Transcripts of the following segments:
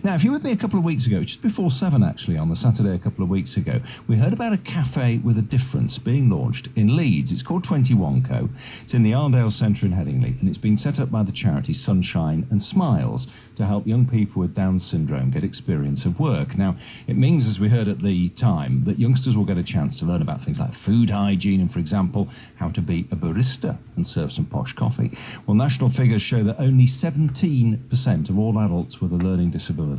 Now, if you were with me a couple of weeks ago, just before 7 actually, on the Saturday a couple of weeks ago, we heard about a cafe with a difference being launched in Leeds. It's called 21 Co. It's in the Arndale Centre in Headingley, and it's been set up by the charity Sunshine and Smiles to help young people with Down syndrome get experience of work. Now, it means, as we heard at the time, that youngsters will get a chance to learn about things like food hygiene and, for example, how to be a barista and serve some posh coffee. Well, national figures show that only 17% of all adults with a learning disability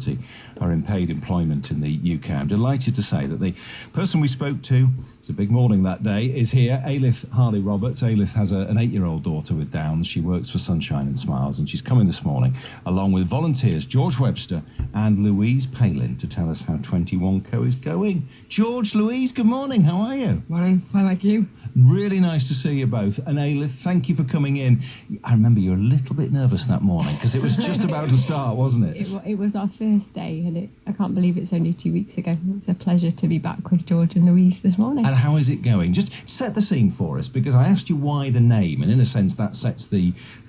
are in paid employment in the UK. I'm delighted to say that the person we spoke to, it's a big morning that day, is here, Ailith Harley-Roberts. Ailith has an 8-year-old daughter with Downs. She works for Sunshine and Smiles, and she's coming this morning along with volunteers George Webster and Louise Palin to tell us how 21 Co is going. George, Louise, good morning. How are you? Morning. Fine, like you. Really nice to see you both. And Ailith, thank you for coming in. I remember you were a little bit nervous that morning because it was just about to start, wasn't it? It was our first day, and I can't believe it's only 2 weeks ago. It's a pleasure to be back with George and Louise this morning. And how is it going? Just set the scene for us, because I asked you why the name, and in a sense that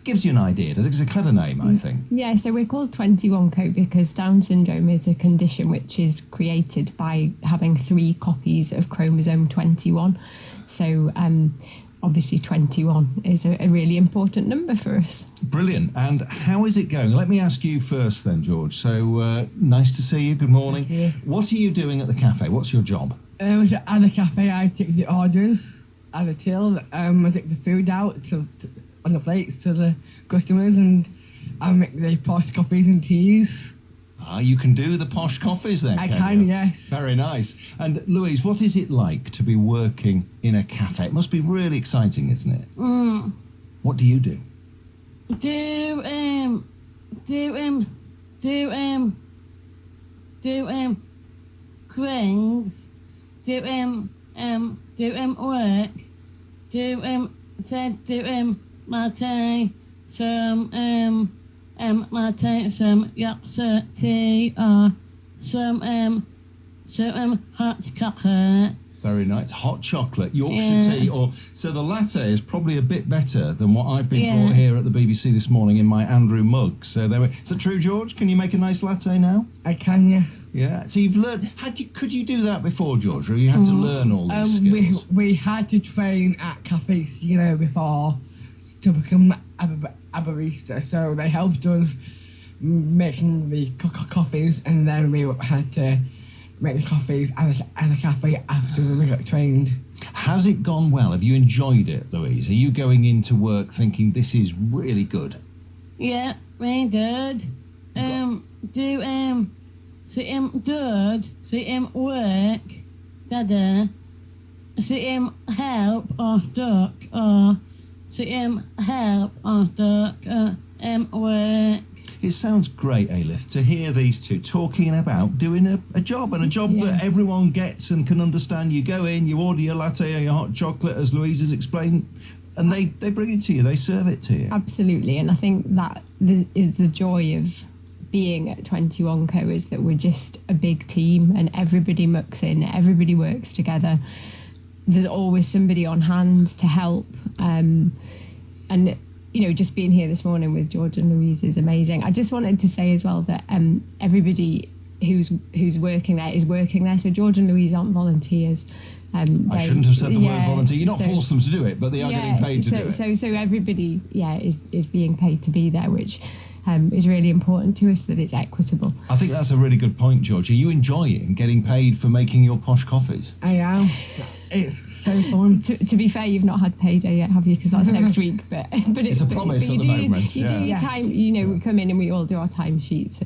gives you an idea. It's a clever name, I think. Yeah, so we're called 21 Co because Down syndrome is a condition which is created by having 3 copies of chromosome 21. So obviously 21 is a really important number for us. Brilliant. And how is it going? Let me ask you first then, George. So nice to see you. Good morning. Thank you. What are you doing at the cafe? What's your job? At the cafe, I take the orders at the till. I take the food out on the plates to the customers, and I make the posh coffees and teas. Ah, you can do the posh coffees then, I can you? yes. Very nice. And Louise, what is it like to be working in a cafe? It must be really exciting, isn't it? What do you do? Do crings, work, latte, some Yorkshire tea, or some hot chocolate. Very nice. Hot chocolate, Yorkshire tea, so the latte is probably a bit better than what I've been brought here at the BBC this morning in my Andrew mug. So is that true, George? Can you make a nice latte now? I can, yes. Yeah. So you've learned. Could you do that before, George, or you had to learn all these skills? We had to train at cafes, before to become a barista. So they helped us making the coffees, and then we had to make the coffees at a cafe after we got trained. Has it gone well? Have you enjoyed it, Louise? Are you going into work thinking this is really good? Yeah, really good. See him work, dada. See him help or stuck, or see him help or stuck, work. It sounds great, Ailith, to hear these two talking about doing a job, and a job that everyone gets and can understand. You go in, you order your latte or your hot chocolate, as Louise has explained, and they bring it to you, they serve it to you. Absolutely, and I think that is the joy of being at 21 Co, is that we're just a big team and everybody mucks in, everybody works together. There's always somebody on hand to help, and just being here this morning with George and Louise is amazing. I just wanted to say as well that everybody who's working there is working there. So George and Louise aren't volunteers. I shouldn't have said the word volunteer. You're not forced them to do it, but they are getting paid to do it. So everybody, is being paid to be there, which is really important to us, that it's equitable. I think that's a really good point, George. Are you enjoying getting paid for making your posh coffees? I am. It's so fun. To be fair, you've not had payday yet, have you? Because that's next week. But it's a promise at the moment. You do your time. We come in and we all do our time sheets.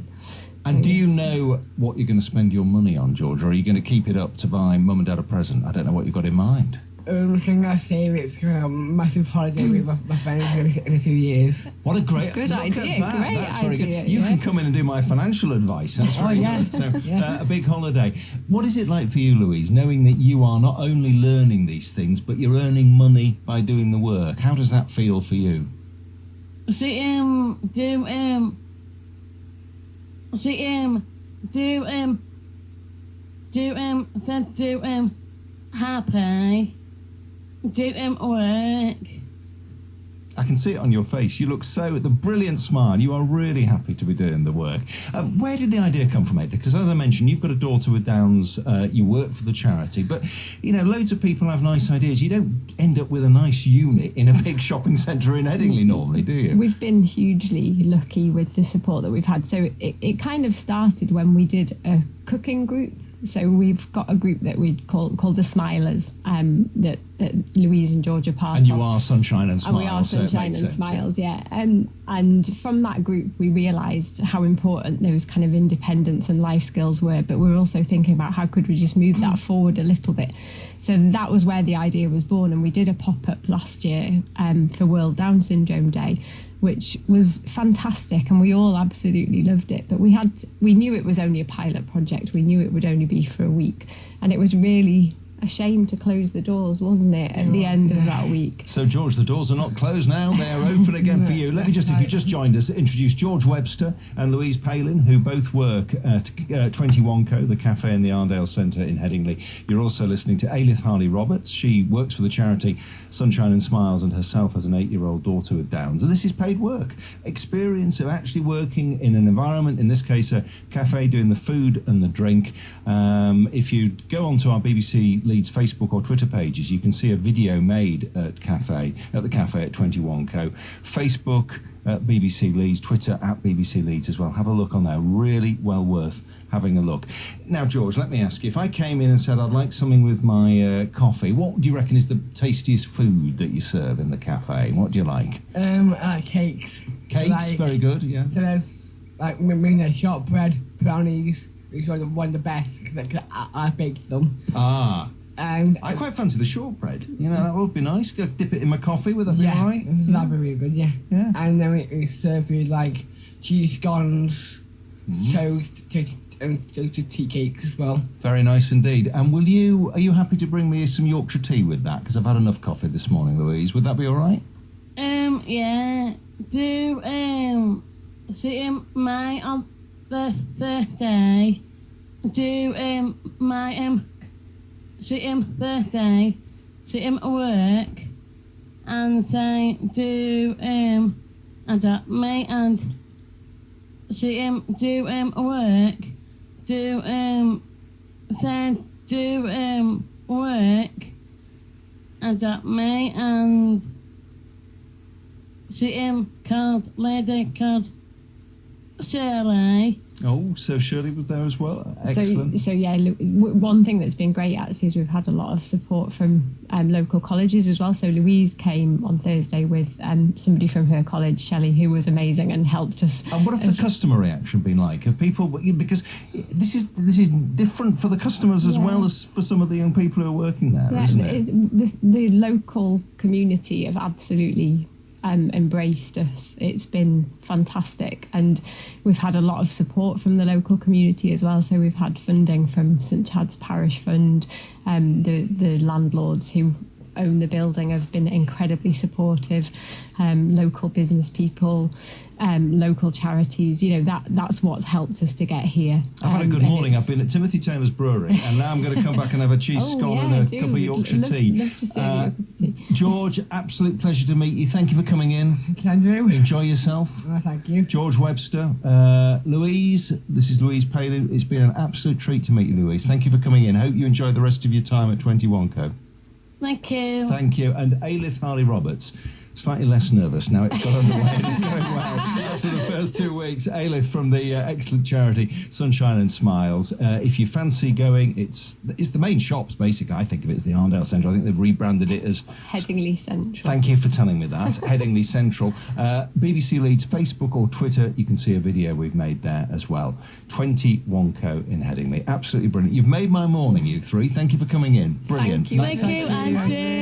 And do you know what you're going to spend your money on, George, or are you going to keep it up to buy mum and dad a present? I don't know what you've got in mind. I'm going to save it. It's going to have a massive holiday with my friends in a few years. What a great idea! That's very good. You can come in and do my financial advice. That's very good. So a big holiday. What is it like for you, Louise, knowing that you are not only learning these things, but you're earning money by doing the work? How does that feel for you? Happy. Work. I can see it on your face. You look the brilliant smile. You are really happy to be doing the work. Where did the idea come from, Ada? Because as I mentioned, you've got a daughter with Downs. You work for the charity, but loads of people have nice ideas. You don't end up with a nice unit in a big shopping centre in Headingley normally, do you? We've been hugely lucky with the support that we've had. So it kind of started when we did a cooking group. So we've got a group that we call the Smilers, that Louise and George are part of. And you are Sunshine and Smiles. And we are Sunshine and Smiles, yeah. And from that group, we realised how important those kind of independence and life skills were. But we were also thinking about how could we just move that forward a little bit. So that was where the idea was born. And we did a pop-up last year for World Down Syndrome Day, which was fantastic, and we all absolutely loved it. But we knew it was only a pilot project. We knew it would only be for a week, and it was really a shame to close the doors, wasn't it, at the end of that week? So, George, the doors are not closed now. They are open again for you. Let me just, if you just joined us, introduce George Webster and Louise Palin, who both work at 21 Co, the cafe in the Arndale Centre in Headingley. You're also listening to Ailith Harley-Roberts. She works for the charity Sunshine and Smiles and herself has an 8-year-old daughter with Downs. And this is paid work. Experience of actually working in an environment, in this case a cafe, doing the food and the drink. If you go onto our BBC Leeds Facebook or Twitter pages, you can see a video made at the cafe at 21 Co. Facebook at BBC Leeds, Twitter at BBC Leeds as well. Have a look on there. Really well worth having a look. Now, George, let me ask you, if I came in and said I'd like something with my coffee, what do you reckon is the tastiest food that you serve in the cafe? What do you like? I like cakes. Cakes, So, very good, yeah. So there's shortbread, brownies, which are one of the best because I baked them. Ah. And I quite fancy the shortbread. That would be nice. Go dip it in my coffee. Would that be yeah, all right? that'd be really good. Yeah. And then we serve you like cheese scones, toast, and toasted tea cakes as well. Very nice indeed. And are you happy to bring me some Yorkshire tea with that? Because I've had enough coffee this morning, Louise. Would that be all right? Yeah. My birthday. My birthday, work, and say adopt me and work, work, adopt me and called lady called Shirley. Oh, so Shirley was there as well. Excellent. So yeah, one thing that's been great actually is we've had a lot of support from local colleges as well. So Louise came on Thursday with somebody from her college, Shelley, who was amazing and helped us. And what has the customer reaction been like? Have people, because this is different for the customers as well as for some of the young people who are working there, isn't it? The local community have absolutely embraced us. It's been fantastic, and we've had a lot of support from the local community as well. So we've had funding from St Chad's Parish Fund. The landlords who own the building have been incredibly supportive. Local business people, local charities, that's what's helped us to get here. I've had a good morning. I've been at Timothy Taylor's Brewery, and now I'm going to come back and have a cheese scone and a cup of Yorkshire tea. Love to serve you a cup of tea. George, absolute pleasure to meet you. Thank you for coming in. Thank you, Andrew. Enjoy yourself. Thank you. George Webster, Louise, this is Louise Palin. It's been an absolute treat to meet you, Louise. Thank you for coming in. Hope you enjoy the rest of your time at 21 Co. Thank you. Thank you. And Ailith Harley-Roberts, slightly less nervous now it's got underway and it's going well after the first 2 weeks. Ailith from the excellent charity Sunshine and Smiles. If you fancy going, it's the main shops basically. I think of it as the Arndale Centre. I think they've rebranded it as Headingley Central. Thank you for telling me that. Headingley Central. BBC Leeds Facebook or Twitter, you can see a video we've made there as well. 21 Co in Headingley. Absolutely brilliant. You've made my morning, you three. Thank you for coming in. Brilliant. Thank you. Thank you, Andrew.